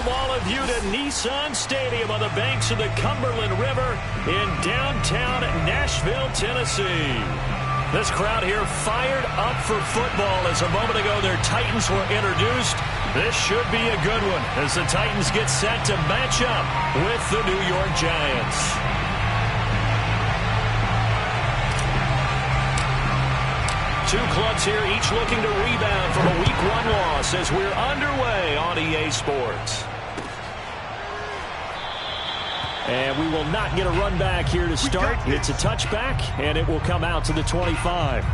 welcome all of you to Nissan Stadium on the banks of the Cumberland River in downtown Nashville, Tennessee. This crowd here fired up for football as a moment ago their Titans were introduced. This should be a good one as the Titans get set to match up with the New York Giants. Two clubs here, each looking to rebound from a Week 1 loss as we're underway on EA Sports. And we will not get a run back here to start. It's a touchback, and it will come out to the 25.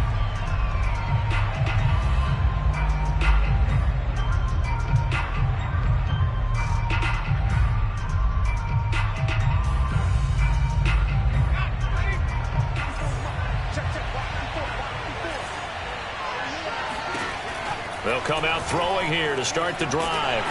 They'll come out throwing here to start the drive.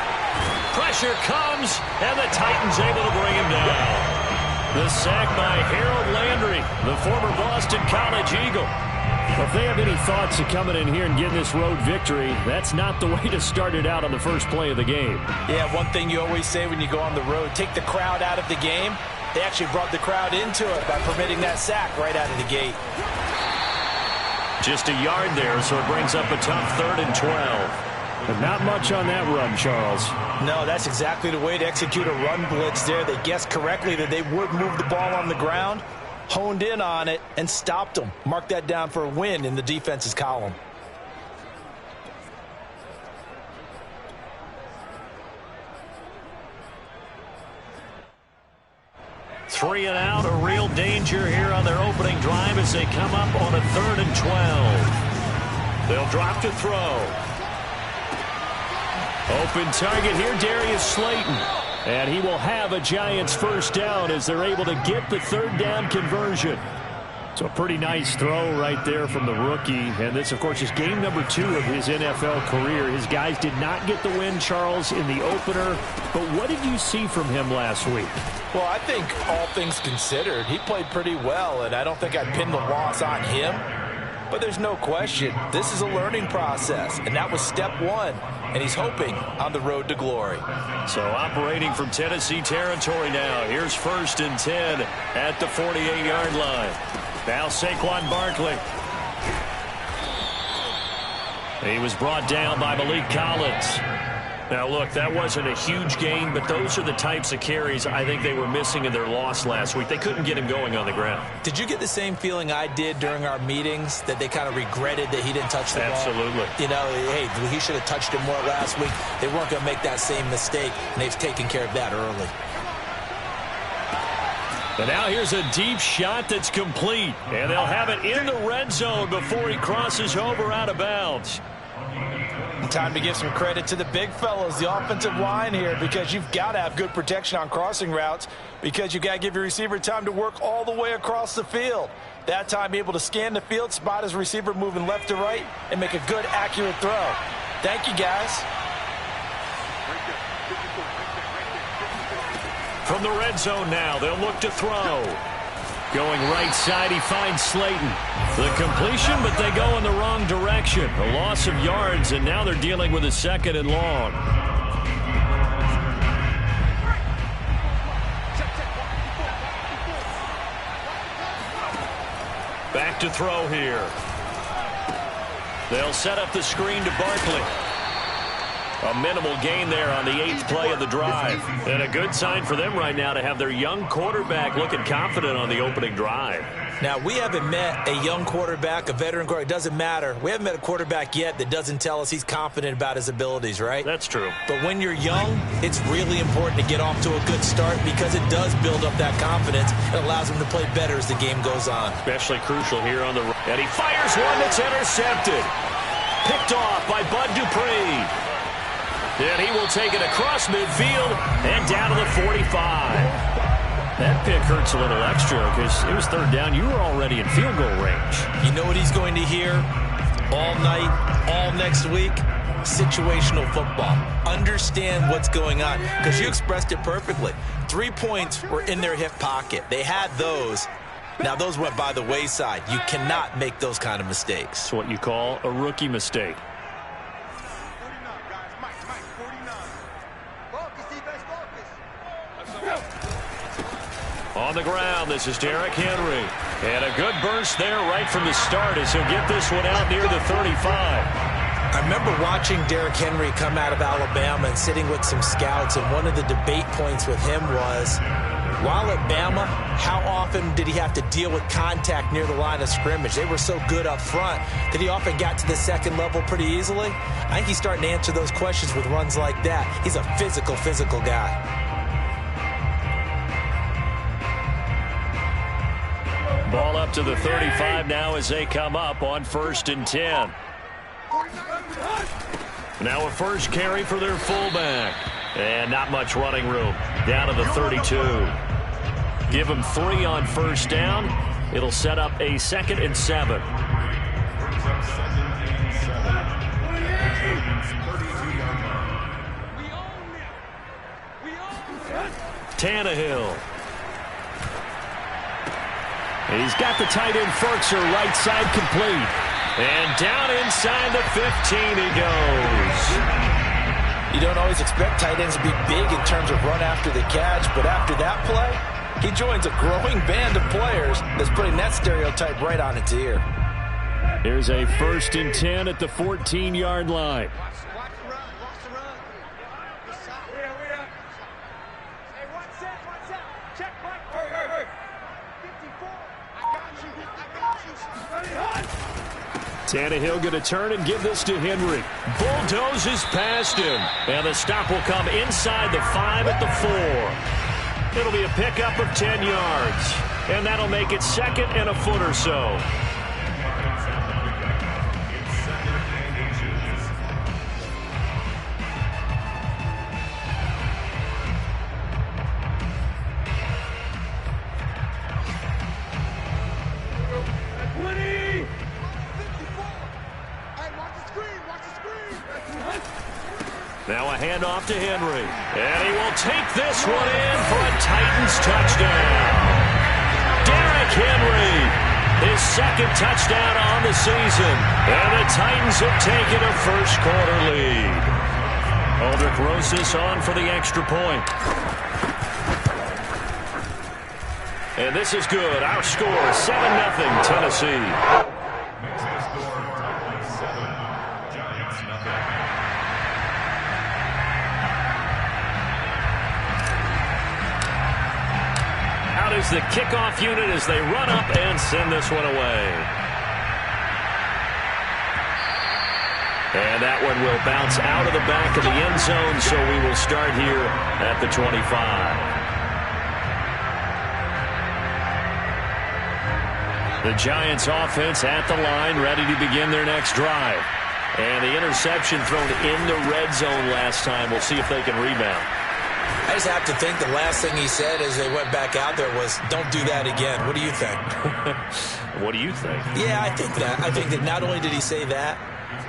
Pressure comes, and the Titans able to bring him down. The sack by Harold Landry, the former Boston College Eagle. Well, if they have any thoughts of coming in here and getting this road victory, that's not the way to start it out on the first play of the game. Yeah, one thing you always say when you go on the road, take the crowd out of the game. They actually brought the crowd into it by permitting that sack right out of the gate. Just a yard there, so it brings up a tough 3rd and 12. But not much on that run, Charles. No, that's exactly the way to execute a run blitz there. They guessed correctly that they would move the ball on the ground, honed in on it, and stopped them. Mark that down for a win in the defense's column. Three and out, a real danger here on their opening drive as they come up on a 3rd and 12. They'll drop to throw. Open target here, Darius Slayton. And he will have a Giants first down as they're able to get the 3rd down conversion. So a pretty nice throw right there from the rookie. And this, of course, is game number 2 of his NFL career. His guys did not get the win, Charles, in the opener. But what did you see from him last week? Well, I think all things considered, he played pretty well. And I don't think I'd pin the loss on him. But there's no question, this is a learning process. And that was step 1. And he's hoping on the road to glory. So operating from Tennessee territory now. Here's 1st and 10 at the 48-yard line. Now Saquon Barkley. He was brought down by Malik Collins. Now, look, that wasn't a huge gain, but those are the types of carries I think they were missing in their loss last week. They couldn't get him going on the ground. Did you get the same feeling I did during our meetings, that they kind of regretted that he didn't touch the ball? Absolutely. You know, hey, he should have touched him more last week. They weren't going to make that same mistake, and they've taken care of that early. And now here's a deep shot that's complete, and they'll have it in the red zone before he crosses over out of bounds. Time to give some credit to the big fellows, the offensive line here, because you've got to have good protection on crossing routes because you've got to give your receiver time to work all the way across the field. That time able to scan the field, spot his receiver moving left to right, and make a good, accurate throw. Thank you, guys. From the red zone now, they'll look to throw. Going right side, he finds Slayton. The completion, but they go in the wrong direction. A loss of yards, and now they're dealing with a 2nd and long. Back to throw here. They'll set up the screen to Barkley. A minimal gain there on the 8th play of the drive. And a good sign for them right now to have their young quarterback looking confident on the opening drive. Now, we haven't met a young quarterback, a veteran quarterback. It doesn't matter. We haven't met a quarterback yet that doesn't tell us he's confident about his abilities, right? That's true. But when you're young, it's really important to get off to a good start because it does build up that confidence. It allows him to play better as the game goes on. Especially crucial here on the right. And he fires one that's intercepted. Picked off by Bud Dupree. And he will take it across midfield and down to the 45. That pick hurts a little extra because it was 3rd down. You were already in field goal range. You know what he's going to hear all night, all next week? Situational football. Understand what's going on because you expressed it perfectly. 3 points were in their hip pocket. They had those. Now, those went by the wayside. You cannot make those kind of mistakes. It's what you call a rookie mistake. On the ground, this is Derrick Henry. And a good burst there right from the start as he'll get this one out near the 35. I remember watching Derrick Henry come out of Alabama and sitting with some scouts, and one of the debate points with him was, while at Bama, how often did he have to deal with contact near the line of scrimmage? They were so good up front that he often got to the second level pretty easily. I think he's starting to answer those questions with runs like that. He's a physical guy. Ball up to the 35 now as they come up on 1st and 10. Now a first carry for their fullback. And not much running room. Down to the 32. Give him 3 on 1st down. It'll set up a 2nd and 7. Tannehill. He's got the tight end Firkser right side complete. And down inside the 15 he goes. You don't always expect tight ends to be big in terms of run after the catch, but after that play, he joins a growing band of players that's putting that stereotype right on its ear. Here's a 1st and 10 at the 14-yard line. Tannehill going to turn and give this to Henry. Bulldozes past him. And the stop will come inside the 5 at the 4. It'll be a pickup of 10 yards. And that'll make it 2nd and a foot or so. Now a handoff to Henry. And he will take this one in for a Titans touchdown. Derrick Henry, his 2nd touchdown on the season. And the Titans have taken a first-quarter lead. Aldrick Rosas on for the extra point. And this is good. Our score, 7-0 Tennessee. Is the kickoff unit as they run up and send this one away. And that one will bounce out of the back of the end zone, so we will start here at the 25. The Giants offense at the line, ready to begin their next drive. And the interception thrown in the red zone last time. We'll see if they can rebound. I just have to think the last thing he said as they went back out there was, don't do that again. What do you think? What do you think? Yeah, I think that. I think that not only did he say that,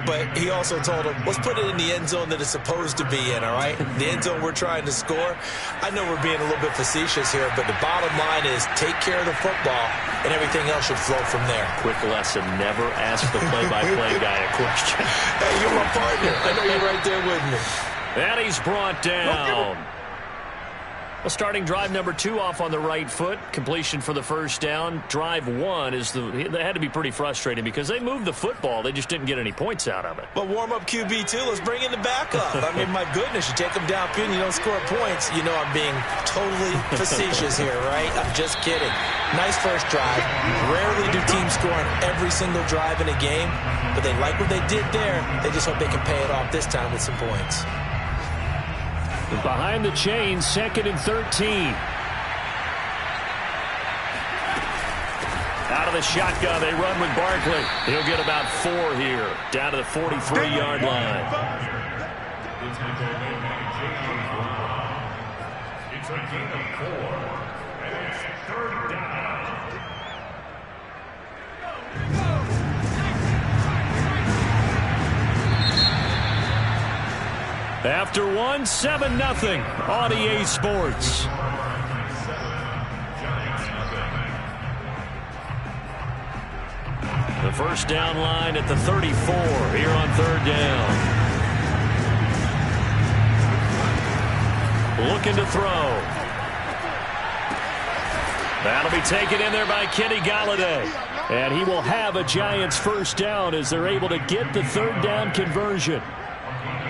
but he also told him, let's put it in the end zone that it's supposed to be in, all right? The end zone we're trying to score. I know we're being a little bit facetious here, but the bottom line is take care of the football, and everything else should flow from there. Quick lesson, never ask the play-by-play guy a question. Hey, you're my partner. I know you're right there with me. And he's brought down. Well, starting drive number 2 off on the right foot. Completion for the first down. Drive 1 is they had to be pretty frustrating because they moved the football. They just didn't get any points out of it. But warm-up QB, too. Let's bring in the backup. I mean, my goodness, you take them downfield and you don't score points. You know I'm being totally facetious here, right? I'm just kidding. Nice first drive. Rarely do teams score on every single drive in a game, but they like what they did there. They just hope they can pay it off this time with some points. Behind the chains, 2nd and 13. Out of the shotgun, they run with Barkley. He'll get about 4 here, down to the 43-yard line. It's a gain of 4, and it's 3rd down. After 1, 7-0 on EA Sports. The first down line at the 34 here on 3rd down. looking to throw. That'll be taken in there by Kenny Golladay. And he will have a Giants first down as they're able to get the third down conversion.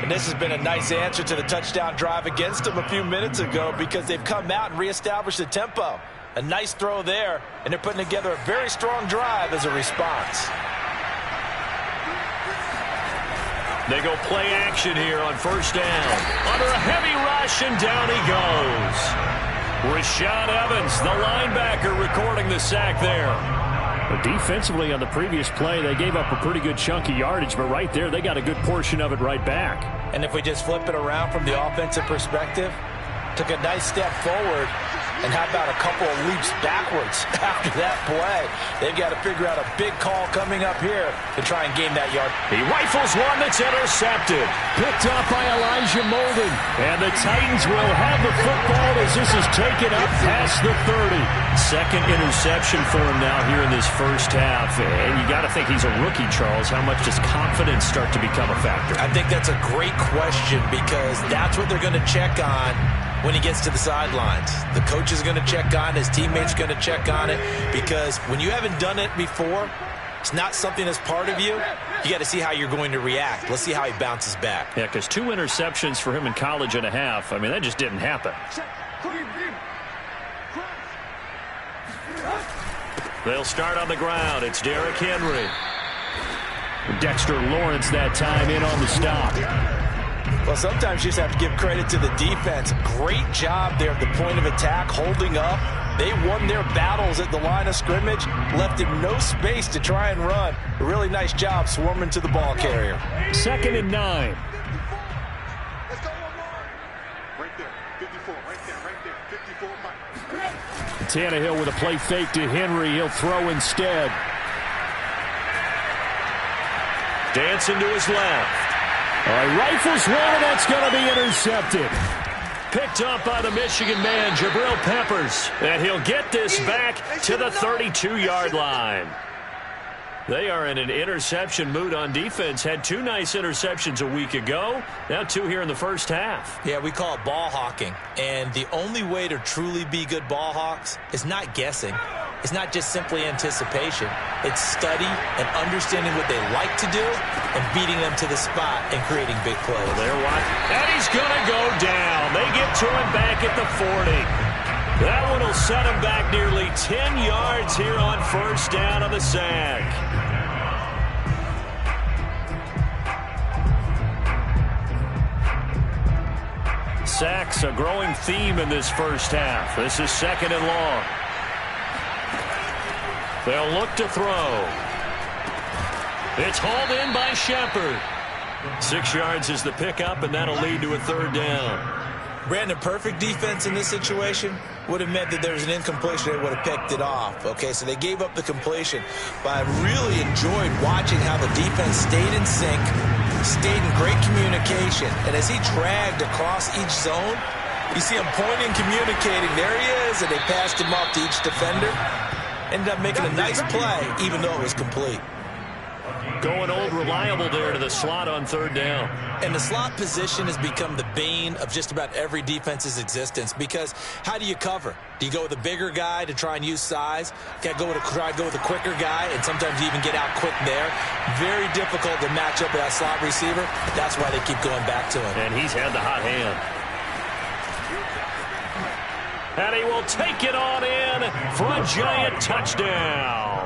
And this has been a nice answer to the touchdown drive against them a few minutes ago because they've come out and reestablished the tempo. A nice throw there, and they're putting together a very strong drive as a response. They go play action here on first down. Under a heavy rush, and down he goes. Rashaan Evans, the linebacker, recording the sack there. But defensively on the previous play, they gave up a pretty good chunk of yardage, but right there, they got a good portion of it right back. And if we just flip it around from the offensive perspective, took a nice step forward, and how about a couple of leaps backwards after that play? They've got to figure out a big call coming up here to try and gain that yard. He rifles one that's intercepted. Picked up by Elijah Molden. And the Titans will have the football as this is taken up past the 30. Second interception for him now here in this first half. And you got to think he's a rookie, Charles. How much does confidence start to become a factor? I think that's a great question because that's what they're going to check on when he gets to the sidelines. The coach is going to check on it. His teammates are going to check on it because when you haven't done it before, it's not something that's part of you. You got to see how you're going to react. Let's see how he bounces back. Yeah, because 2 interceptions for him in college and a half. I mean, that just didn't happen. They'll start on the ground. It's Derrick Henry. Dexter Lawrence that time in on the stop. Well, sometimes you just have to give credit to the defense. Great job there at the point of attack, holding up. They won their battles at the line of scrimmage, left him no space to try and run. A really nice job swarming to the ball carrier. 2nd and 9. Let's go one more. Right there, 54, right there, 54, Mike. Tannehill with a play fake to Henry. He'll throw instead. Dancing to his left. Rifles one, and that's going to be intercepted. Picked up by the Michigan man, Jabril Peppers. And he'll get this back to the 32-yard line. They are in an interception mood on defense. Had 2 nice interceptions a week ago. Now 2 here in the first half. Yeah, we call it ball hawking. And the only way to truly be good ball hawks is not guessing. It's not just simply anticipation. It's study and understanding what they like to do and beating them to the spot and creating big plays. Well, they're watching. And he's going to go down. They get to him back at the 40. That one will set him back nearly 10 yards here on first down on the sack. Sacks, a growing theme in this first half. This is 2nd and long. They'll look to throw. It's hauled in by Shepard. 6 yards is the pickup, and that'll lead to a 3rd down. Brandon, perfect defense in this situation would have meant that there was an incompletion. They would have picked it off. Okay, so they gave up the completion. But I really enjoyed watching how the defense stayed in sync, stayed in great communication. And as he dragged across each zone, you see him pointing, communicating. There he is, and they passed him off to each defender. Ended up making a nice play, even though it was complete. Going old reliable there to the slot on 3rd down. And the slot position has become the bane of just about every defense's existence because how do you cover? Do you go with a bigger guy to try and use size? Got to try to go with a quicker guy, and sometimes you even get out quick there. Very difficult to match up with that slot receiver. That's why they keep going back to him. And he's had the hot hand. And he will take it on in for a Giant touchdown.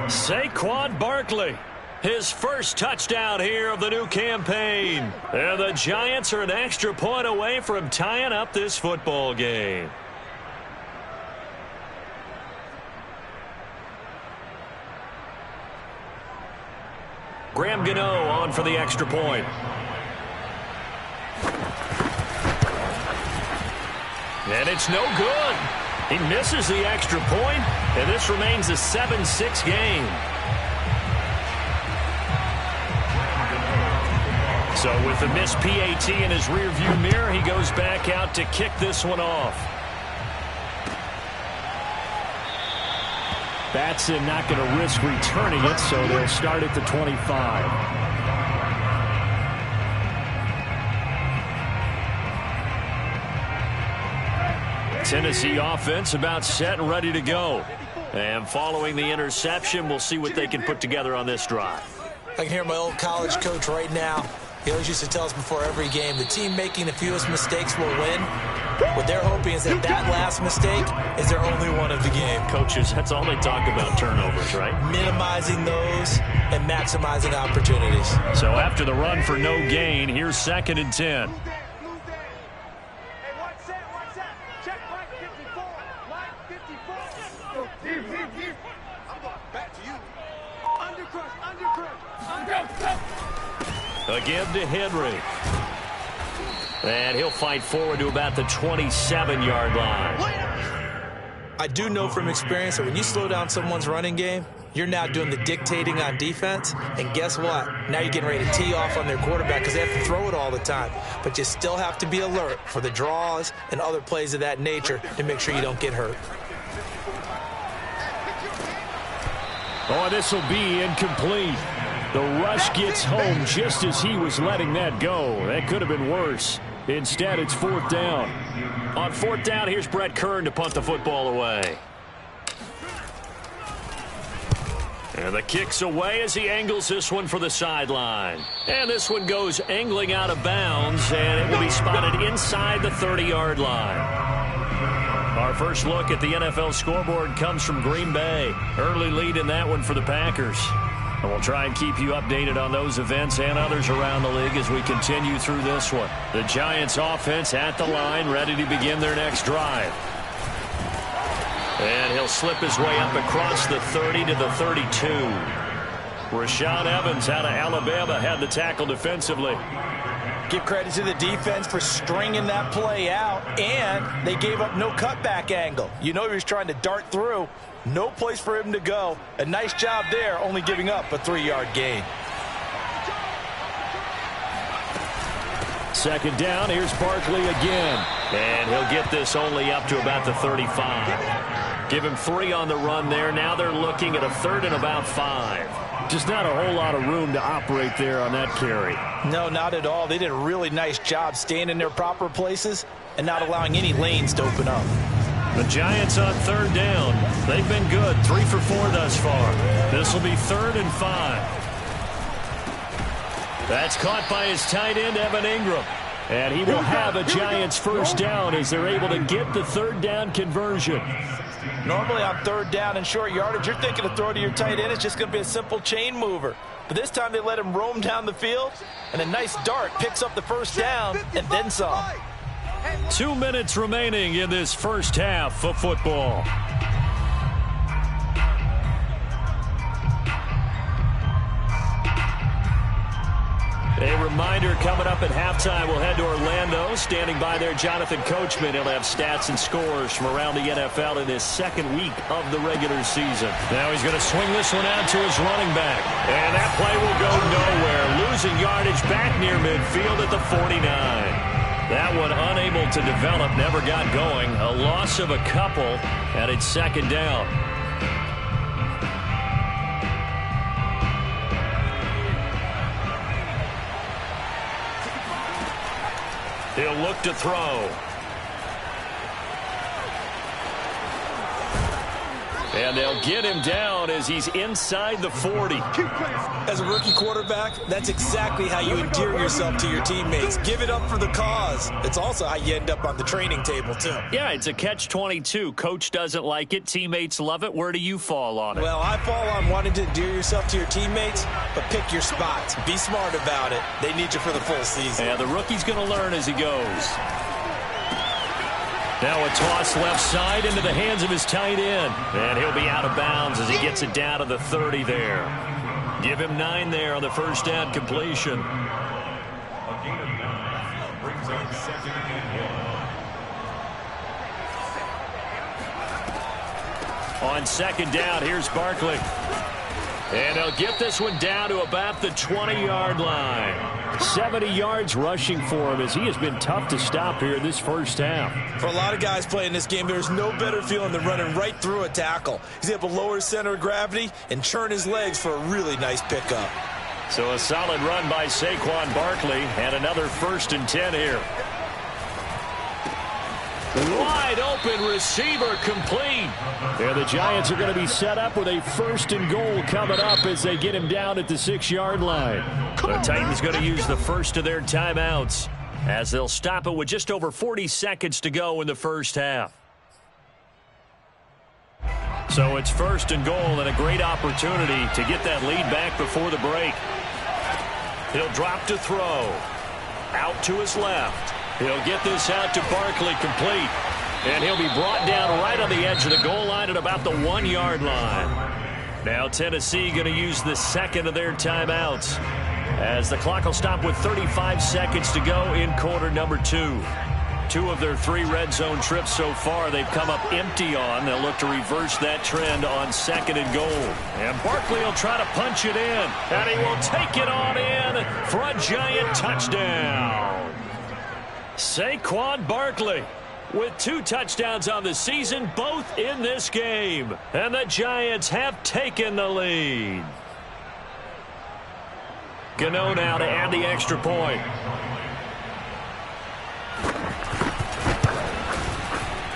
Saquon Barkley, his first touchdown here of the new campaign. And the Giants are an extra point away from tying up this football game. Graham Gano on for the extra point. And it's no good. He misses the extra point, and this remains a 7-6 game. So with the missed PAT in his rearview mirror, he goes back out to kick this one off. Batson not going to risk returning it, so they'll start at the 25. Tennessee offense about set and ready to go. And following the interception, we'll see what they can put together on this drive. I can hear my old college coach right now. He always used to tell us before every game, the team making the fewest mistakes will win. What they're hoping is that last mistake is their only one of the game. Coaches, that's all they talk about, turnovers, right? Minimizing those and maximizing opportunities. So after the run for no gain, here's 2nd and 10. Again to Henry. And he'll fight forward to about the 27-yard line. I do know from experience that when you slow down someone's running game, you're now doing the dictating on defense. And guess what? Now you're getting ready to tee off on their quarterback because they have to throw it all the time. But you still have to be alert for the draws and other plays of that nature to make sure you don't get hurt. Oh, this will be incomplete. The rush gets home just as he was letting that go. That could have been worse. Instead, it's 4th down. On 4th down, here's Brett Kern to punt the football away. And the kick's away as he angles this one for the sideline. And this one goes angling out of bounds, and it will be spotted inside the 30-yard line. Our first look at the NFL scoreboard comes from Green Bay. Early lead in that one for the Packers. And we'll try and keep you updated on those events and others around the league as we continue through this one. The Giants offense at the line, ready to begin their next drive. And he'll slip his way up across the 30 to the 32. Rashaan Evans out of Alabama had the tackle defensively. Give credit to the defense for stringing that play out, and they gave up no cutback angle. You know he was trying to dart through. No place for him to go. A nice job there, only giving up a 3-yard gain. 2nd down, here's Barkley again. And he'll get this only up to about the 35. Give him 3 on the run there. Now they're looking at a 3rd and about 5. Just not a whole lot of room to operate there on that carry. No, not at all. They did a really nice job staying in their proper places and not allowing any lanes to open up. The Giants on 3rd down. They've been good. 3 for 4 thus far. This will be 3rd and 5. That's caught by his tight end, Evan Ingram. And he will have a Giants 1st down as they're able to get the 3rd down conversion. Normally on 3rd down and short yardage, you're thinking to throw to your tight end. It's just going to be a simple chain mover. But this time they let him roam down the field, and a nice dart picks up the 1st down and then some. 2 minutes remaining in this first half of football. A reminder coming up at halftime, we'll head to Orlando. Standing by there, Jonathan Coachman. He'll have stats and scores from around the NFL in his 2nd week of the regular season. Now he's going to swing this one out to his running back. And that play will go nowhere. Losing yardage back near midfield at the 49. That one unable to develop, never got going. A loss of a couple, and it's 2nd down. He'll look to throw. And they'll get him down as he's inside the 40. As a rookie quarterback, that's exactly how you endear yourself to your teammates. Give it up for the cause. It's also how you end up on the training table, too. Yeah, it's a catch-22. Coach doesn't like it. Teammates love it. Where do you fall on it? Well, I fall on wanting to endear yourself to your teammates, but pick your spots. Be smart about it. They need you for the full season. Yeah, the rookie's going to learn as he goes. Now a toss left side into the hands of his tight end. And he'll be out of bounds as he gets it down to the 30 there. Give him 9 there on the 1st down completion. On 2nd down, here's Barkley. And they'll get this one down to about the 20-yard line. 70 yards rushing for him as he has been tough to stop here this first half. For a lot of guys playing this game, there's no better feeling than running right through a tackle. He's able to lower his center of gravity and churn his legs for a really nice pickup. So a solid run by Saquon Barkley and another 1st and 10 here. Wide open receiver complete. And the Giants are going to be set up with a 1st and goal coming up as they get him down at the 6-yard line. The Titans going to use the first of their timeouts as they'll stop it with just over 40 seconds to go in the first half. So it's 1st and goal and a great opportunity to get that lead back before the break. He'll drop to throw. Out to his left. He'll get this out to Barkley complete. And he'll be brought down right on the edge of the goal line at about the 1-yard line. Now Tennessee going to use the second of their timeouts as the clock will stop with 35 seconds to go in quarter number 2. 2 of their 3 red zone trips so far they've come up empty on. They'll look to reverse that trend on 2nd and goal. And Barkley will try to punch it in. And he will take it on in for a Giant touchdown. Saquon Barkley with 2 touchdowns on the season, both in this game. And the Giants have taken the lead. Gano now to add the extra point.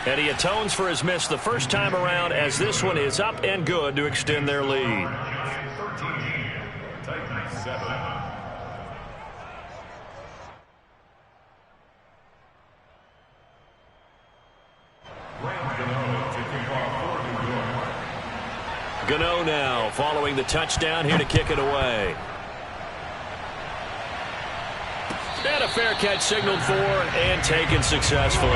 And he atones for his miss the first time around as this one is up and good to extend their lead. Gano now following the touchdown here to kick it away. And a fair catch signaled for and taken successfully.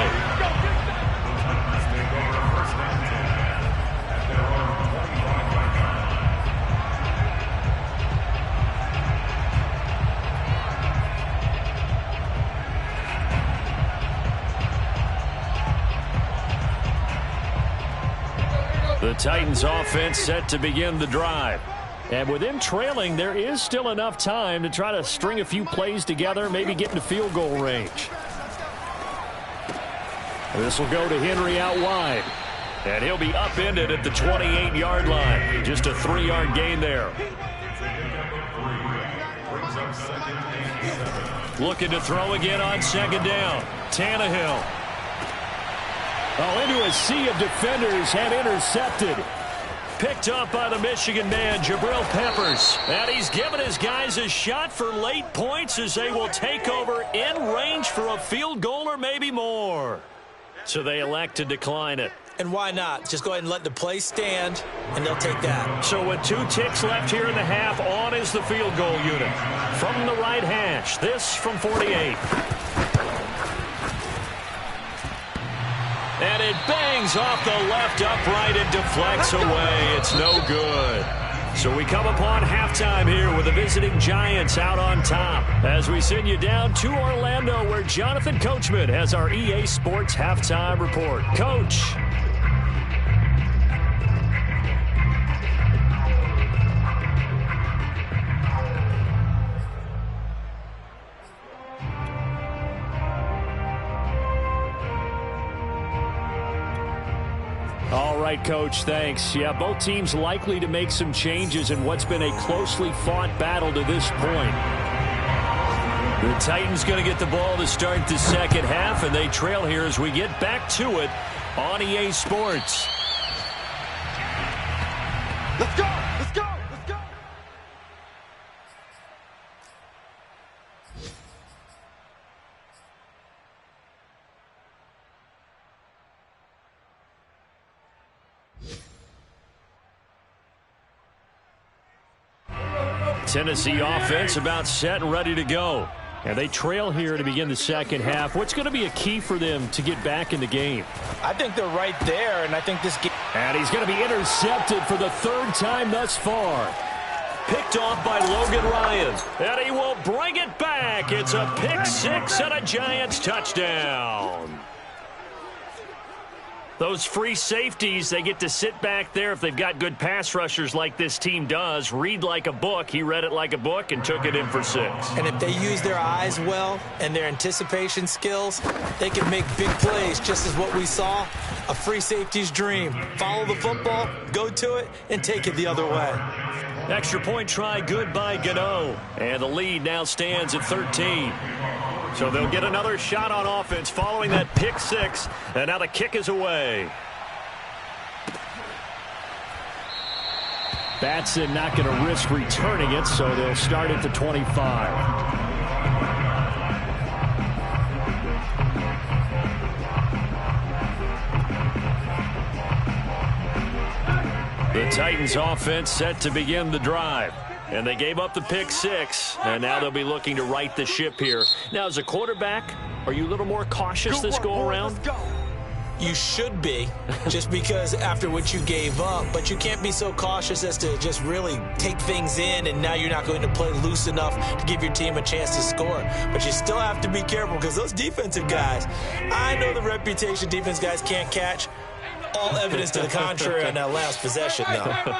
The Titans offense set to begin the drive. And with them trailing, there is still enough time to try to string a few plays together, maybe get into field goal range. This will go to Henry out wide. And he'll be upended at the 28-yard line. Just a 3-yard gain there. Looking to throw again on 2nd down. Tannehill. Oh, into a sea of defenders and intercepted. Picked up by the Michigan man, Jabril Peppers. And he's given his guys a shot for late points as they will take over in range for a field goal or maybe more. So they elect to decline it. And why not? Just go ahead and let the play stand, and they'll take that. So with 2 ticks left here in the half, on is the field goal unit. From the right hash, this from 48. And it bangs off the left upright and deflects away. It's no good. So we come upon halftime here with the visiting Giants out on top as we send you down to Orlando where Jonathan Coachman has our EA Sports halftime report. Coach. All right, Coach, thanks. Yeah, both teams likely to make some changes in what's been a closely fought battle to this point. The Titans going to get the ball to start the second half, and they trail here as we get back to it on EA Sports. Let's go! Let's go! Let's go! Tennessee offense about set and ready to go. And they trail here to begin the second half. What's going to be a key for them to get back in the game? I think they're right there, and I think this game... And he's going to be intercepted for the 3rd time thus far. Picked off by Logan Ryan. And he will bring it back. It's a pick 6 and a Giants touchdown. Those free safeties, they get to sit back there if they've got good pass rushers like this team does. Read like a book. He read it like a book and took it in for 6. And if they use their eyes well and their anticipation skills, they can make big plays, just as what we saw, a free safety's dream. Follow the football, go to it, and take it the other way. Extra point try good by Gano. And the lead now stands at 13. So they'll get another shot on offense following that pick six. And now the kick is away. Batson not going to risk returning it, so they'll start at the 25. The Titans offense set to begin the drive. And they gave up the pick six, and now they'll be looking to right the ship here. Now, as a quarterback, are you a little more cautious this go-around? You should be, just because after what you gave up, but you can't be so cautious as to just really take things in, and now you're not going to play loose enough to give your team a chance to score. But you still have to be careful because those defensive guys, I know the reputation defense guys can't catch. All evidence to the contrary on that last possession, though.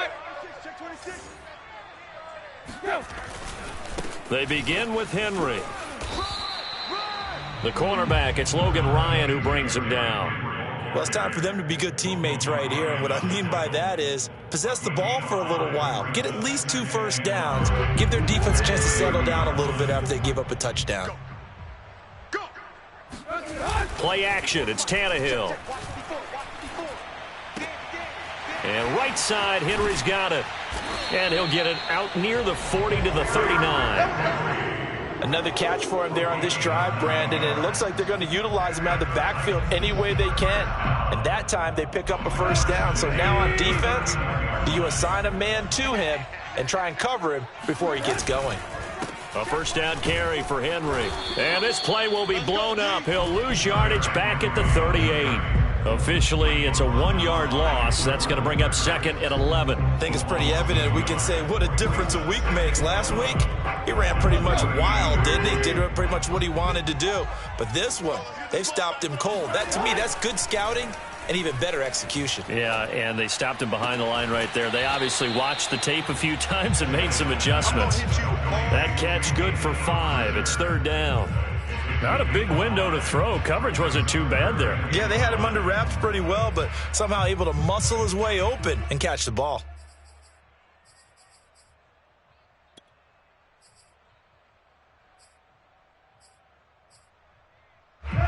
They begin with Henry. The cornerback, it's Logan Ryan who brings him down. Well, it's time for them to be good teammates right here, and what I mean by that is possess the ball for a little while, get at least 2 first downs, give their defense a chance to settle down a little bit after they give up a touchdown. Play action, it's Tannehill. And right side, Henry's got it. And he'll get it out near the 40 to the 39. Another catch for him there on this drive, Brandon, and it looks like they're going to utilize him out of the backfield any way they can. And that time they pick up a first down. So now on defense, do you assign a man to him and try and cover him before he gets going? A first down carry for Henry. And this play will be blown up. He'll lose yardage back at the 38. Officially, it's a 1-yard loss. That's going to bring up second and 11. I think it's pretty evident. We can say what a difference a week makes. Last week, he ran pretty much wild, didn't he? Did pretty much what he wanted to do. But this one, they've stopped him cold. That, to me, that's good scouting and even better execution. Yeah, and they stopped him behind the line right there. They obviously watched the tape a few times and made some adjustments. That catch good for 5. It's third down. Not a big window to throw. Coverage wasn't too bad there. Yeah, they had him under wraps pretty well, but somehow able to muscle his way open and catch the ball.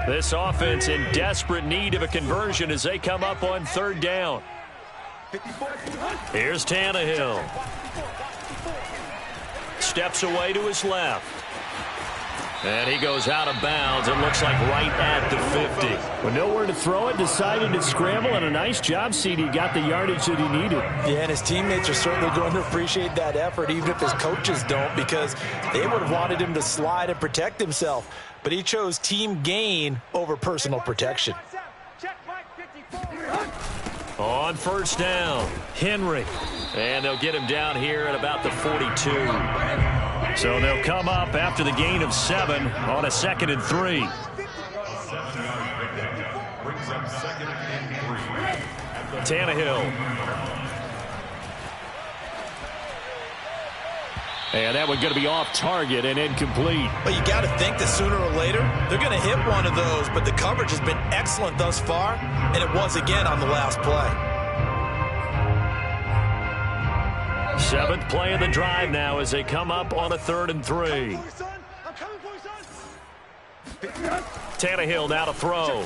This offense in desperate need of a conversion as they come up on third down. Here's Tannehill. Steps away to his left. And he goes out of bounds. It looks like right at the 50. With nowhere to throw it, decided to scramble, and a nice job, CD. Got the yardage that he needed. Yeah, and his teammates are certainly going to appreciate that effort, even if his coaches don't, because they would have wanted him to slide and protect himself. But he chose team gain over personal protection. On first down, Henry. And they'll get him down here at about the 42. So they'll come up after the gain of 7 on a 2nd and 3. Tannehill. And that one's going to be off target and incomplete. But you got to think that sooner or later, they're going to hit one of those. But the coverage has been excellent thus far, and it was again on the last play. 7th play of the drive now as they come up on a 3rd and 3. Tannehill now to throw.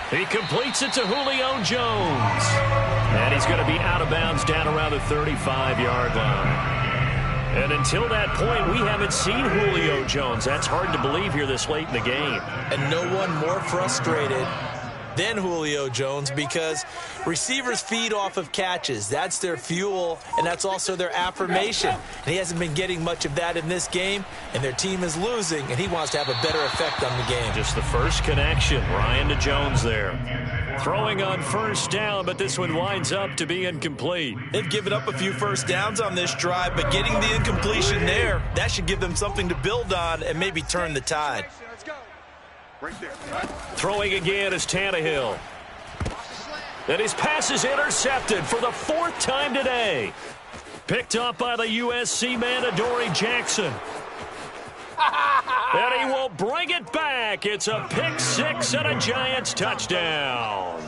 He completes it to Julio Jones. And he's going to be out of bounds down around the 35-yard line. And until that point, we haven't seen Julio Jones. That's hard to believe here this late in the game. And no one more frustrated than Julio Jones, because receivers feed off of catches. That's their fuel, and that's also their affirmation. And he hasn't been getting much of that in this game, and their team is losing, and he wants to have a better effect on the game. Just the first connection, Ryan to Jones there. Throwing on first down, but this one winds up to be incomplete. They've given up a few first downs on this drive, but getting the incompletion there, that should give them something to build on and maybe turn the tide. Right there. Throwing again is Tannehill. And his pass is intercepted for the 4th time today. Picked up by the USC man, Adoree Jackson. And he will bring it back. It's a pick 6 and a Giants touchdown.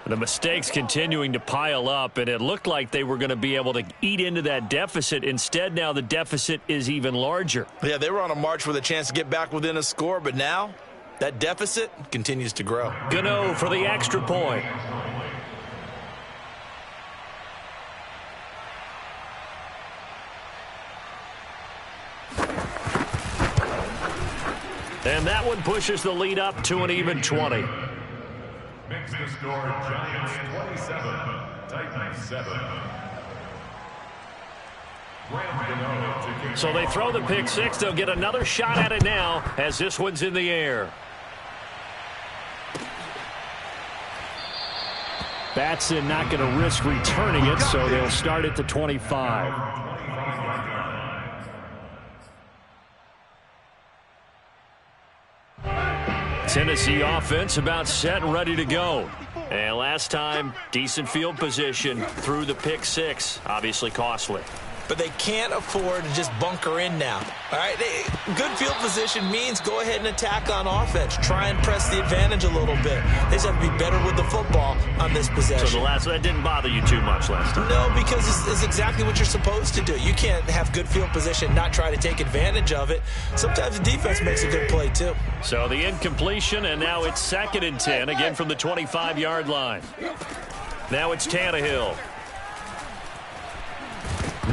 The mistakes continuing to pile up, and it looked like they were going to be able to eat into that deficit. Instead, now the deficit is even larger. Yeah, they were on a march with a chance to get back within a score, but now that deficit continues to grow. Gano for the extra point. And that one pushes the lead up to an even 20. Makes the score Giants 27, Titans 7. So they throw the pick six. They'll get another shot at it now as this one's in the air. Batson not going to risk returning it, so they'll start at the 25. Tennessee offense about set and ready to go. And last time, decent field position through the pick six. Obviously costly. But they can't afford to just bunker in now. All right, good field position means go ahead and attack on offense. Try and press the advantage a little bit. They just have to be better with the football on this possession. So that didn't bother you too much last time? No, because it's exactly what you're supposed to do. You can't have good field position, not try to take advantage of it. Sometimes the defense makes a good play too. So the incompletion, and now it's 2nd and 10, again from the 25-yard line. Now it's Tannehill.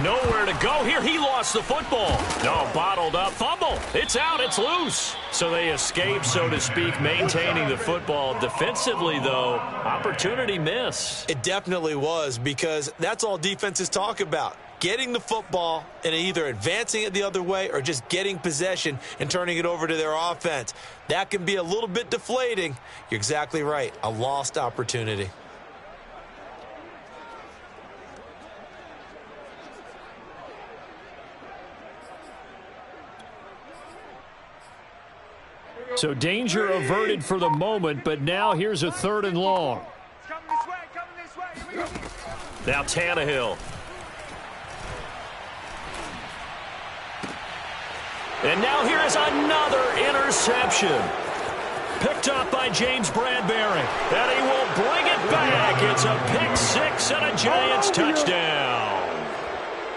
Nowhere to go here. He lost the football. No, bottled up. Fumble. It's out. It's loose. So they escape, so to speak, maintaining the football. Defensively, though, opportunity miss. It definitely was, because that's all defenses talk about. Getting the football and either advancing it the other way or just getting possession and turning it over to their offense. That can be a little bit deflating. You're exactly right. A lost opportunity. So danger averted for the moment, but now here's a 3rd and long. Now Tannehill. And now here is another interception. Picked up by James Bradbury. And he will bring it back. It's a pick six and a Giants touchdown.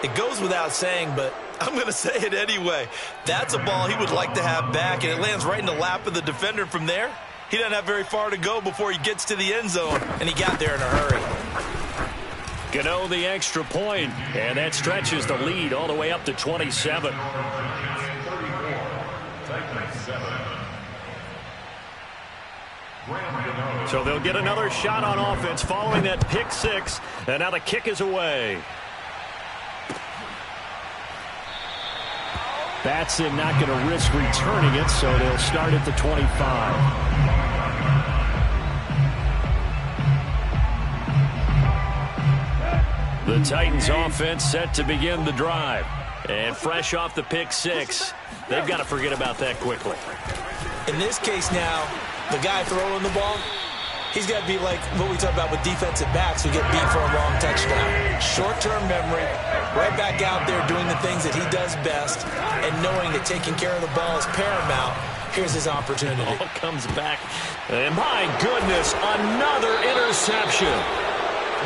It goes without saying, but I'm going to say it anyway. That's a ball he would like to have back, and it lands right in the lap of the defender from there. He doesn't have very far to go before he gets to the end zone, and he got there in a hurry. Gano the extra point, and that stretches the lead all the way up to 27. So they'll get another shot on offense following that pick six, and now the kick is away. Batson not going to risk returning it, so they'll start at the 25. The Titans offense set to begin the drive. And fresh off the pick six, they've got to forget about that quickly. In this case now, the guy throwing the ball, he's got to be like what we talk about with defensive backs who get beat for a long touchdown. Short-term memory, right back out there doing the things that he does best, and knowing that taking care of the ball is paramount. Here's his opportunity. Ball comes back, and my goodness, another interception.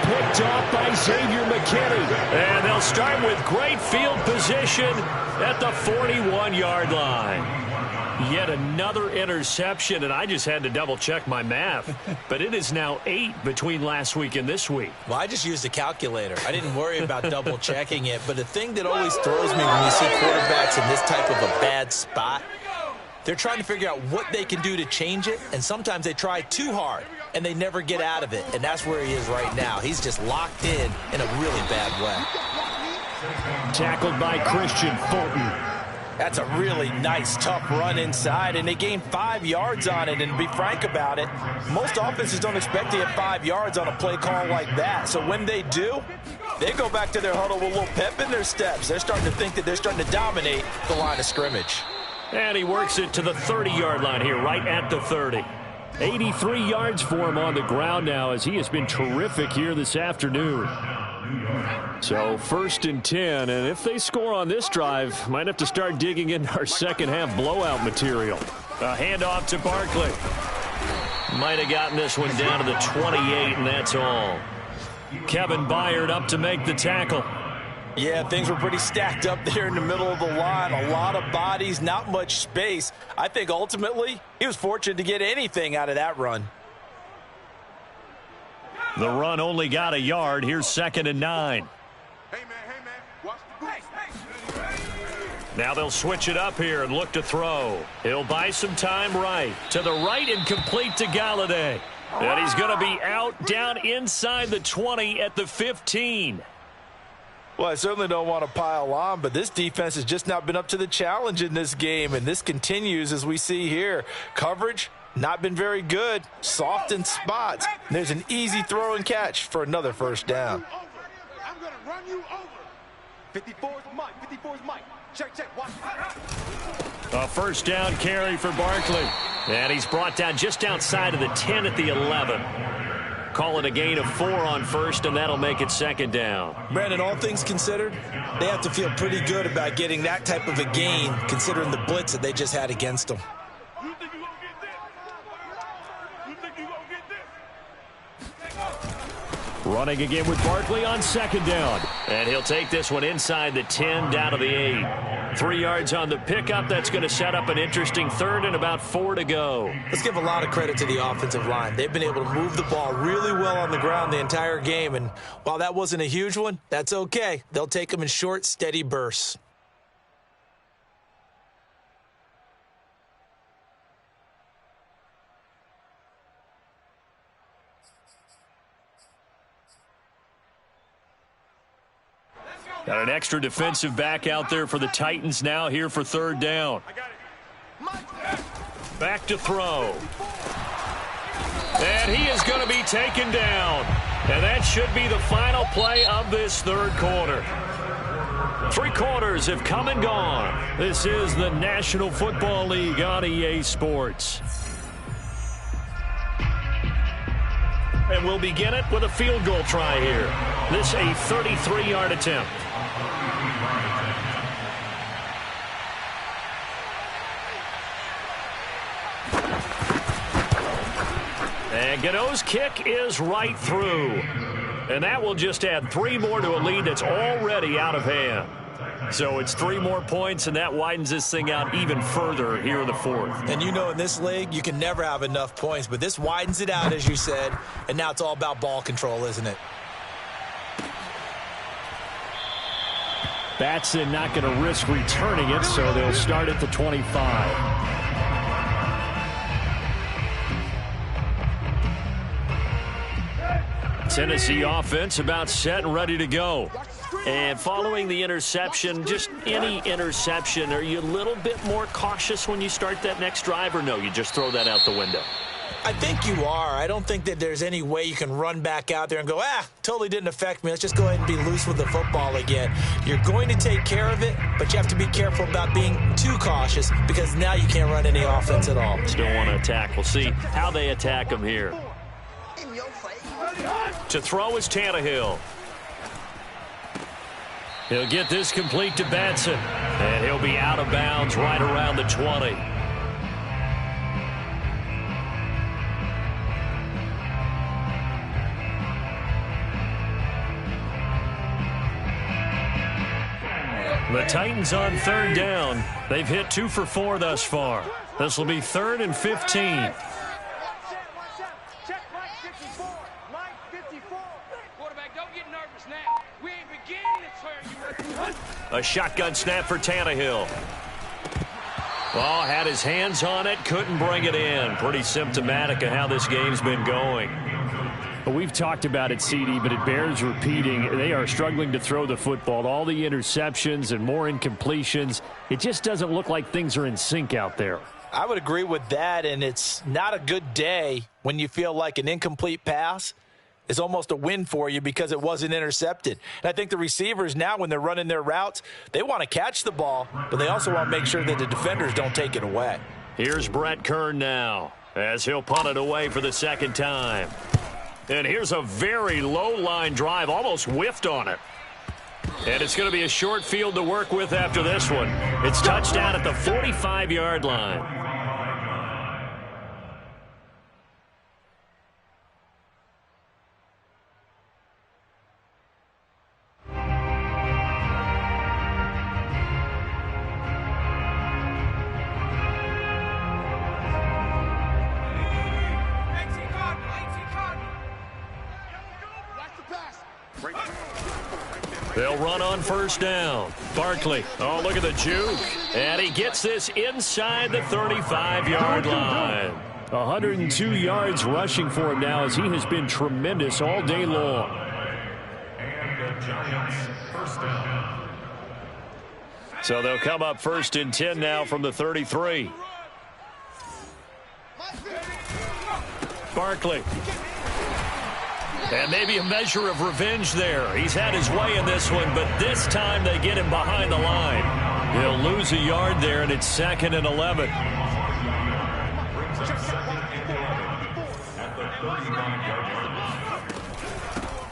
Picked off by Xavier McKinney. And they'll start with great field position at the 41-yard line. Yet another interception, and I just had to double-check my math. But it is now 8 between last week and this week. Well, I just used a calculator. I didn't worry about double-checking it. But the thing that always throws me when you see quarterbacks in this type of a bad spot, they're trying to figure out what they can do to change it, and sometimes they try too hard, and they never get out of it. And that's where he is right now. He's just locked in a really bad way. Tackled by Christian Fulton. That's a really nice, tough run inside, and they gained 5 yards on it. And to be frank about it, most offenses don't expect to get 5 yards on a play call like that. So when they do, they go back to their huddle with a little pep in their steps. They're starting to think that they're starting to dominate the line of scrimmage. And he works it to the 30-yard line here, right at the 30. 83 yards for him on the ground now, as he has been terrific here this afternoon. So 1st and 10, and if they score on this drive, might have to start digging into our second half blowout material. A handoff to Barkley. Might have gotten this one down to the 28, and that's all. Kevin Byard up to make the tackle. Yeah, things were pretty stacked up there in the middle of the line. A lot of bodies, not much space. I think ultimately he was fortunate to get anything out of that run. The run only got a yard. Here's 2nd and 9. Hey, man, watch the boots. Now they'll switch it up here and look to throw. He'll buy some time right. To the right and complete to Galladay. And he's going to be out down inside the 20 at the 15. Well, I certainly don't want to pile on, but this defense has just not been up to the challenge in this game, and this continues as we see here. Coverage, not been very good. Soft in spots. There's an easy throw and catch for another first down. I'm going to run you over. 54's Mike. 54's Mike. Check. Watch. A first down carry for Barkley. And he's brought down just outside of the 10 at the 11. Call it a gain of 4 on first, and that'll make it 2nd down. Brandon, all things considered, they have to feel pretty good about getting that type of a gain, considering the blitz that they just had against them. You think you're going to get this? You think you're going to get this? Running again with Barkley on 2nd down. And he'll take this one inside the 10 down to the 8. 3 yards on the pickup. That's going to set up an interesting 3rd and about 4 to go. Let's give a lot of credit to the offensive line. They've been able to move the ball really well on the ground the entire game. And while that wasn't a huge one, that's okay. They'll take them in short, steady bursts. Got an extra defensive back out there for the Titans now here for 3rd down. Back to throw. And he is going to be taken down. And that should be the final play of this 3rd quarter. 3 quarters have come and gone. This is the National Football League on EA Sports. And we'll begin it with a field goal try here. This a 33-yard attempt. And Gano's kick is right through. And that will just add 3 more to a lead that's already out of hand. So it's 3 more points, and that widens this thing out even further here in the 4th. And you know in this league, you can never have enough points, but this widens it out, as you said, and now it's all about ball control, isn't it? Batson not going to risk returning it, so they'll start at the 25. Tennessee offense about set and ready to go. And following the interception, just any interception, are you a little bit more cautious when you start that next drive, or no, you just throw that out the window? I think you are. I don't think that there's any way you can run back out there and go, totally didn't affect me. Let's just go ahead and be loose with the football again. You're going to take care of it, but you have to be careful about being too cautious because now you can't run any offense at all. Still want to attack. We'll see how they attack them here. To throw is Tannehill. He'll get this complete to Batson, and he'll be out of bounds right around the 20. The Titans on 3rd down. They've hit 2 for 4 thus far. This will be 3rd and 15. A shotgun snap for Tannehill. Oh, had his hands on it, couldn't bring it in. Pretty symptomatic of how this game's been going. Well, we've talked about it, CD, but it bears repeating. They are struggling to throw the football. All the interceptions and more incompletions. It just doesn't look like things are in sync out there. I would agree with that, and it's not a good day when you feel like an incomplete pass is almost a win for you because it wasn't intercepted. And I think the receivers now, when they're running their routes, they want to catch the ball, but they also want to make sure that the defenders don't take it away. Here's Brett Kern now as he'll punt it away for the 2nd time. And here's a very low-line drive, almost whiffed on it. And it's going to be a short field to work with after this one. It's touchdown at the 45-yard line. They'll run on first down. Barkley. Oh, look at the juke. And he gets this inside the 35-yard line. 102 yards rushing for him now as he has been tremendous all day long. And the Giants first down. So they'll come up 1st and 10 now from the 33. Barkley. And maybe a measure of revenge there. He's had his way in this one, but this time they get him behind the line. He'll lose a yard there, and it's 2nd and 11.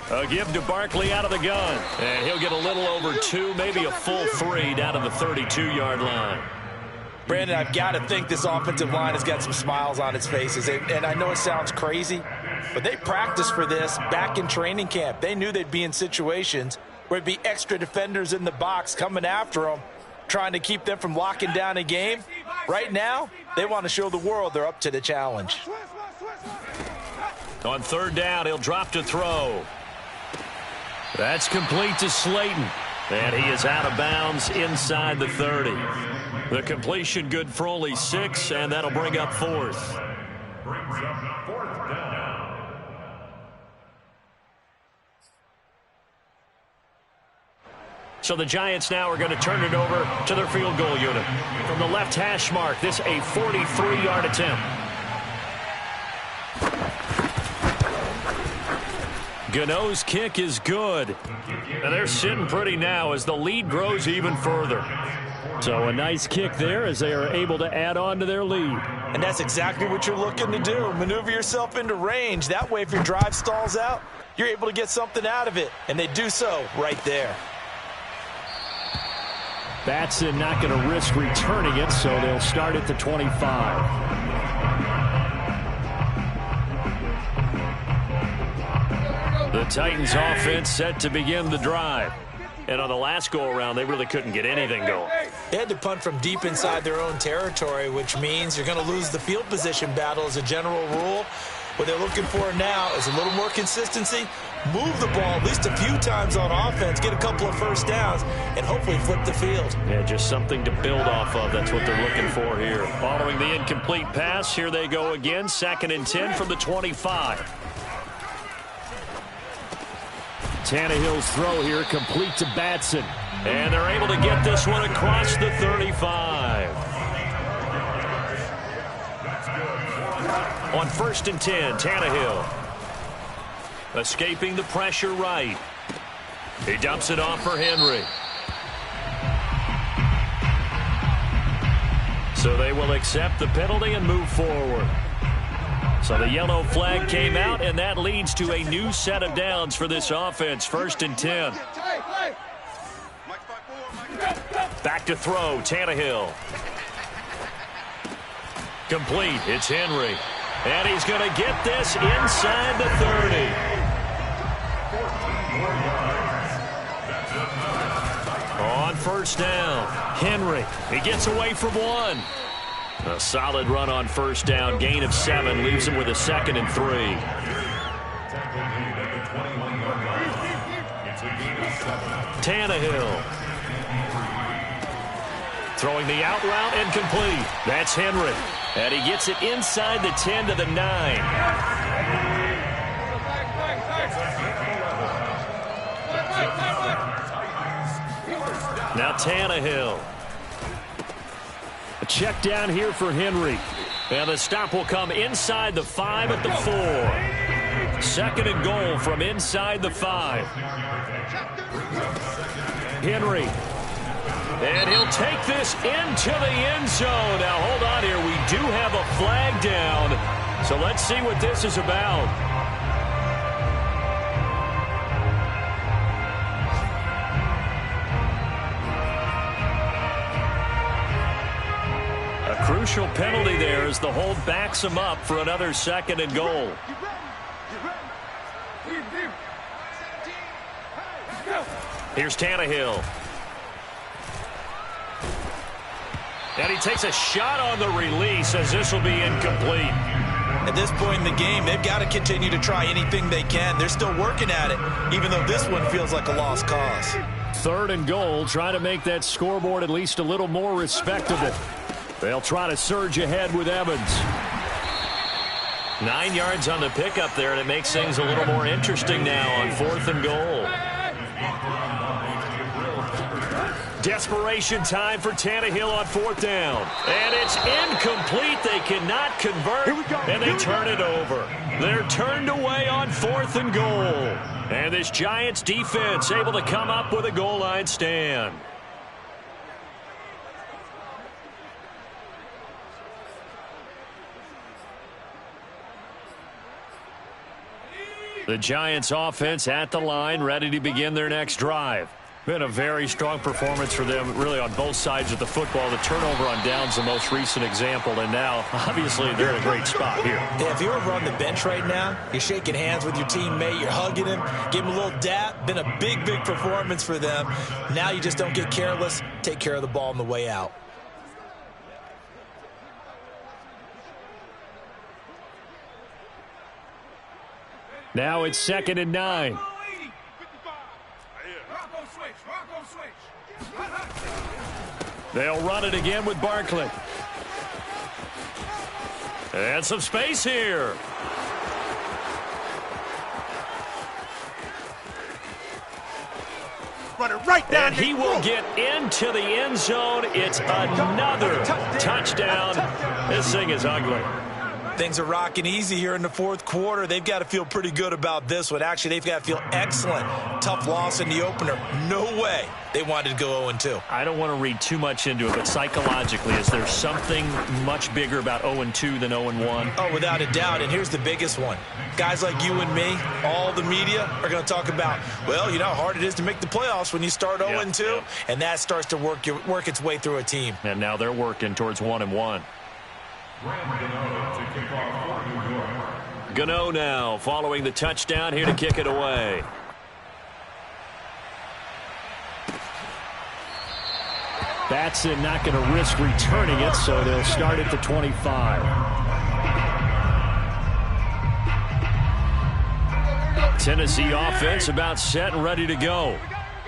A give to Barkley out of the gun. And he'll get a little over 2, maybe a full 3 down to the 32-yard line. Brandon, I've got to think this offensive line has got some smiles on its faces. And I know it sounds crazy, but they practiced for this back in training camp. They knew they'd be in situations where there'd be extra defenders in the box coming after them, trying to keep them from locking down a game. Right now, they want to show the world they're up to the challenge. On 3rd down, he'll drop to throw. That's complete to Slayton. And he is out of bounds inside the 30. The completion good for only 6, and that'll bring up 4th. Brings up 4th down. So the Giants now are going to turn it over to their field goal unit. From the left hash mark, this a 43-yard attempt. Gano's kick is good. And they're sitting pretty now as the lead grows even further. So a nice kick there as they are able to add on to their lead. And that's exactly what you're looking to do. Maneuver yourself into range. That way, if your drive stalls out, you're able to get something out of it. And they do so right there. Batson not going to risk returning it, so they'll start at the 25. The Titans offense set to begin the drive. And on the last go-around, they really couldn't get anything going. They had to punt from deep inside their own territory, which means you're going to lose the field position battle as a general rule. What they're looking for now is a little more consistency, move the ball at least a few times on offense, get a couple of first downs, and hopefully flip the field. Yeah, just something to build off of. That's what they're looking for here. Following the incomplete pass, here they go again. 2nd and 10 from the 25. Tannehill's throw here complete to Batson. And they're able to get this one across the 35. On 1st and 10, Tannehill. Escaping the pressure right. He dumps it off for Henry. So they will accept the penalty and move forward. So the yellow flag came out, and that leads to a new set of downs for this offense. 1st and 10. Back to throw, Tannehill. Complete, it's Henry. And he's going to get this inside the 30. On 1st down, Henry. He gets away from one. A solid run on 1st down. Gain of 7 leaves him with a 2nd and 3. Tannehill. Throwing the out route and complete. That's Henry. And he gets it inside the 10 to the 9. Now Tannehill. A check down here for Henry. And the stop will come inside the 5 at the 4. 2nd and goal from inside the 5. Henry. And he'll take this into the end zone. Now, hold on here. We do have a flag down. So let's see what this is about. A crucial penalty there as the hold backs him up for another 2nd and goal. Here's Tannehill. And he takes a shot on the release as this will be incomplete. At this point in the game, they've got to continue to try anything they can. They're still working at it, even though this one feels like a lost cause. 3rd and goal, trying to make that scoreboard at least a little more respectable. They'll try to surge ahead with Evans. 9 yards on the pickup there, and it makes things a little more interesting now on 4th and goal. Desperation time for Tannehill on 4th down. And it's incomplete. They cannot convert, and they turn it over. They're turned away on 4th and goal. And this Giants defense able to come up with a goal line stand. The Giants offense at the line, ready to begin their next drive. Been a very strong performance for them, really, on both sides of the football. The turnover on downs, the most recent example, and now, obviously, they're in a great spot here. Yeah, if you're over on the bench right now, you're shaking hands with your teammate, you're hugging him, give him a little dap. Been a big, big performance for them. Now you just don't get careless. Take care of the ball on the way out. Now it's 2nd and 9. They'll run it again with Barkley. And some space here. Running right down. And he will get into the end zone. It's another touchdown. This thing is ugly. Things are rocking easy here in the 4th quarter. They've got to feel pretty good about this one. Actually, they've got to feel excellent. Tough loss in the opener. No way they wanted to go 0-2. I don't want to read too much into it, but psychologically, is there something much bigger about 0-2 than 0-1? Oh, without a doubt. And here's the biggest one. Guys like you and me, all the media, are going to talk about, well, you know how hard it is to make the playoffs when you start 0-2. Yeah. And that starts to work its way through a team. And now they're working towards 1-1. Gano now following the touchdown, here to kick it away. Batson not going to risk returning it, so they'll start at the 25. Tennessee offense about set and ready to go.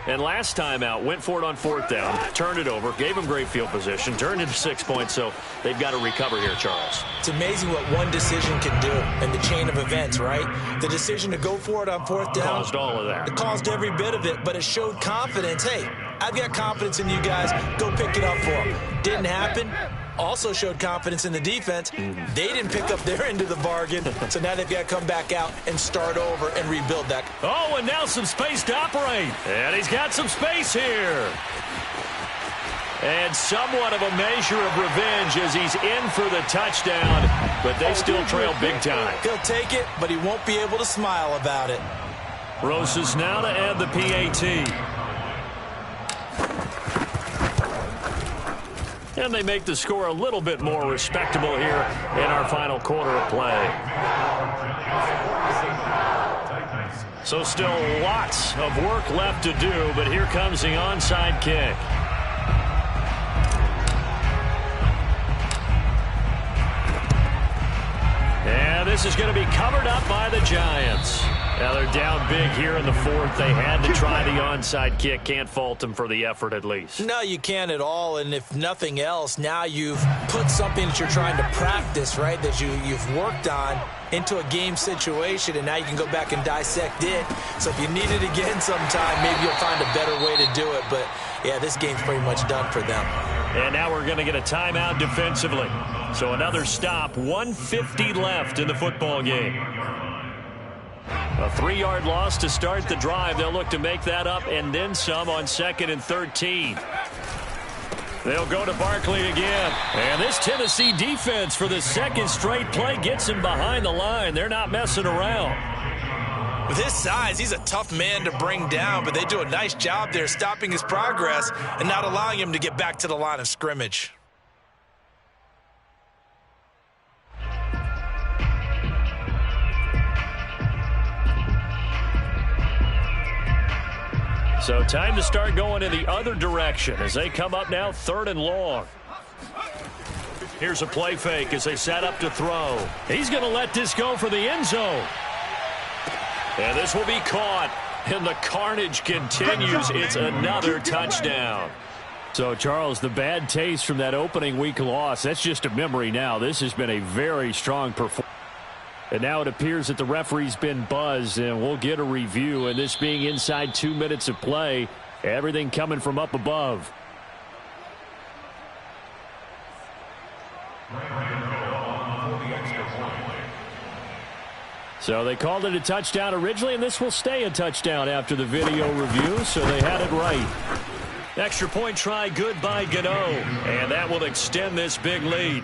And last time out, went for it on 4th down, turned it over, gave them great field position, turned into 6 points, so they've got to recover here, Charles. It's amazing what one decision can do in the chain of events, right? The decision to go for it on 4th down Caused all of that. It caused every bit of it, but it showed confidence. Hey, I've got confidence in you guys. Go pick it up for them. Didn't happen. Also showed confidence in the defense. They didn't pick up their end of the bargain, so now they've got to come back out and start over and rebuild that. Oh, and now some space to operate. And he's got some space here. And somewhat of a measure of revenge as he's in for the touchdown, but they still trail big time. He'll take it, but he won't be able to smile about it. Rosas now to add the PAT. And they make the score a little bit more respectable here in our final quarter of play. So still lots of work left to do, but here comes the onside kick. And this is going to be covered up by the Giants. Now they're down big here in the 4th. They had to try the onside kick. Can't fault them for the effort at least. No, you can't at all. And if nothing else, now you've put something that you're trying to practice, right, that you've worked on into a game situation, and now you can go back and dissect it. So if you need it again sometime, maybe you'll find a better way to do it. But, yeah, this game's pretty much done for them. And now we're going to get a timeout defensively. So another stop, 1:50 left in the football game. A 3-yard loss to start the drive. They'll look to make that up and then some on 2nd and 13. They'll go to Barkley again. And this Tennessee defense for the second straight play gets him behind the line. They're not messing around. With his size, he's a tough man to bring down, but they do a nice job there stopping his progress and not allowing him to get back to the line of scrimmage. So time to start going in the other direction as they come up now 3rd and long. Here's a play fake as they set up to throw. He's going to let this go for the end zone. And this will be caught. And the carnage continues. It's another touchdown. So, Charles, the bad taste from that opening week loss, that's just a memory now. This has been a very strong performance. And now it appears that the referee's been buzzed, and we'll get a review. And this being inside 2 minutes of play, everything coming from up above. So they called it a touchdown originally, and this will stay a touchdown after the video review, so they had it right. Extra point try good by Gano, and that will extend this big lead.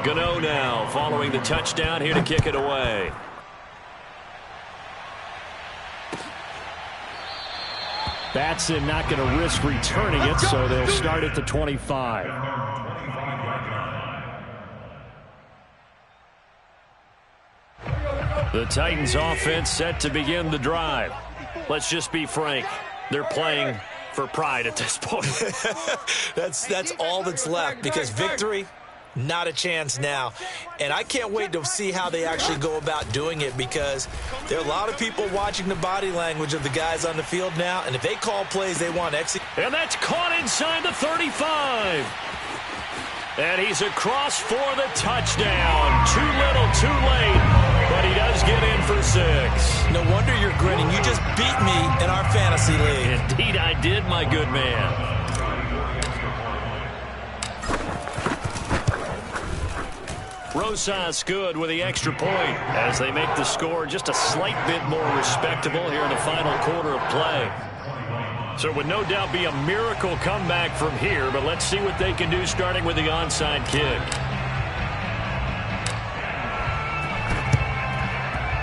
Gano now following the touchdown here to kick it away. Batson not going to risk returning it, so they'll start at the 25. The Titans offense set to begin the drive. Let's just be frank. They're playing for pride at this point. That's all that's left, because victory, not a chance now. And I can't wait to see how they actually go about doing it, because there are a lot of people watching the body language of the guys on the field now, and if they call plays they want to execute. And that's caught inside the 35. And he's across for the touchdown. Too little, too late, but he does get in for 6. No wonder you're grinning. You just beat me in our fantasy league. Indeed I did, my good man. Rosas good with the extra point as they make the score just a slight bit more respectable here in the final quarter of play. So it would no doubt be a miracle comeback from here, but let's see what they can do starting with the onside kick.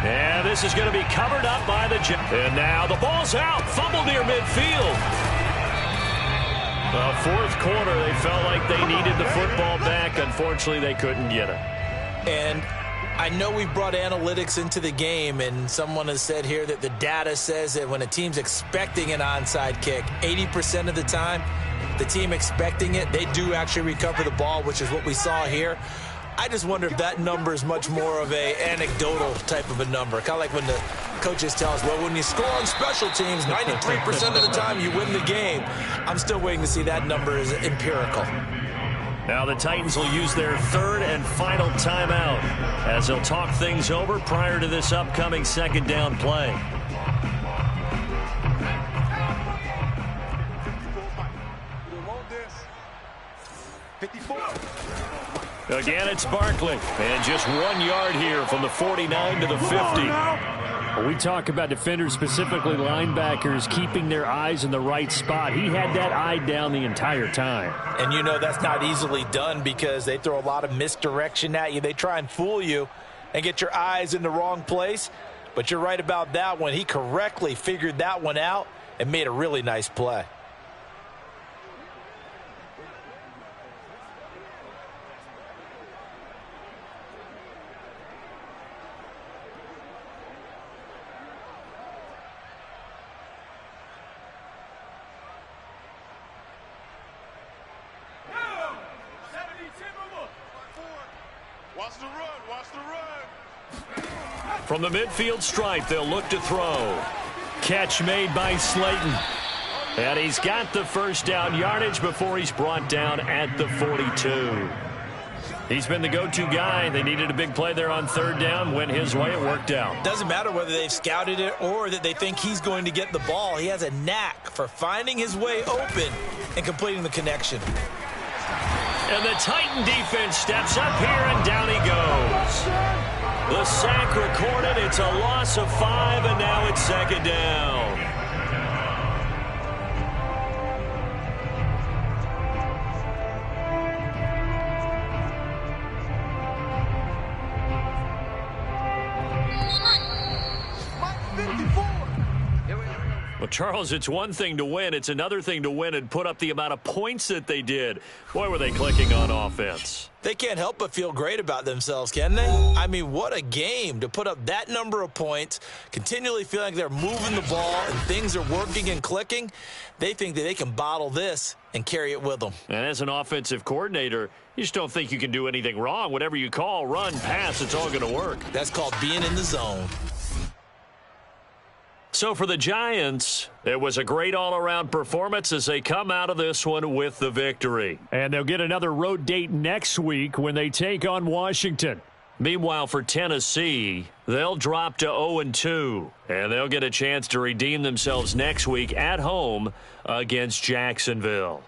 And this is going to be covered up by the Jets. And now the ball's out, fumble near midfield. Well, fourth quarter, they felt like they needed the football back. Unfortunately, they couldn't get it. And I know we brought analytics into the game, and someone has said here that the data says that when a team's expecting an onside kick, 80% of the time, the team expecting it, they do actually recover the ball, which is what we saw here. I just wonder if that number is much more of a anecdotal type of a number. Kind of like when the coaches tell us, well, when you score on special teams, 93% of the time you win the game. I'm still waiting to see that number is empirical. Now the Titans will use their third and final timeout as they'll talk things over prior to this upcoming second down play. Again, it's Barkley. And just 1 yard here from the 49 to the 50. When we talk about defenders, specifically linebackers, keeping their eyes in the right spot, he had that eye down the entire time. And you know that's not easily done because they throw a lot of misdirection at you. They try and fool you and get your eyes in the wrong place. But you're right about that one. He correctly figured that one out and made a really nice play. From the midfield stripe, they'll look to throw. Catch made by Slayton. And he's got the first down yardage before he's brought down at the 42. He's been the go-to guy. They needed a big play there on third down. Went his way. It worked out. Doesn't matter whether they've scouted it or that they think he's going to get the ball. He has a knack for finding his way open and completing the connection. And the Titan defense steps up here, and down he goes. The sack recorded. It's a loss of 5, and now it's second down. Well, Charles, it's one thing to win. It's another thing to win and put up the amount of points that they did. Boy, were they clicking on offense. They can't help but feel great about themselves, can they? I mean, what a game to put up that number of points, continually feeling like they're moving the ball and things are working and clicking. They think that they can bottle this and carry it with them. And as an offensive coordinator, you just don't think you can do anything wrong. Whatever you call, run, pass, it's all going to work. That's called being in the zone. So for the Giants, it was a great all-around performance as they come out of this one with the victory. And they'll get another road date next week when they take on Washington. Meanwhile, for Tennessee, they'll drop to 0-2, and they'll get a chance to redeem themselves next week at home against Jacksonville.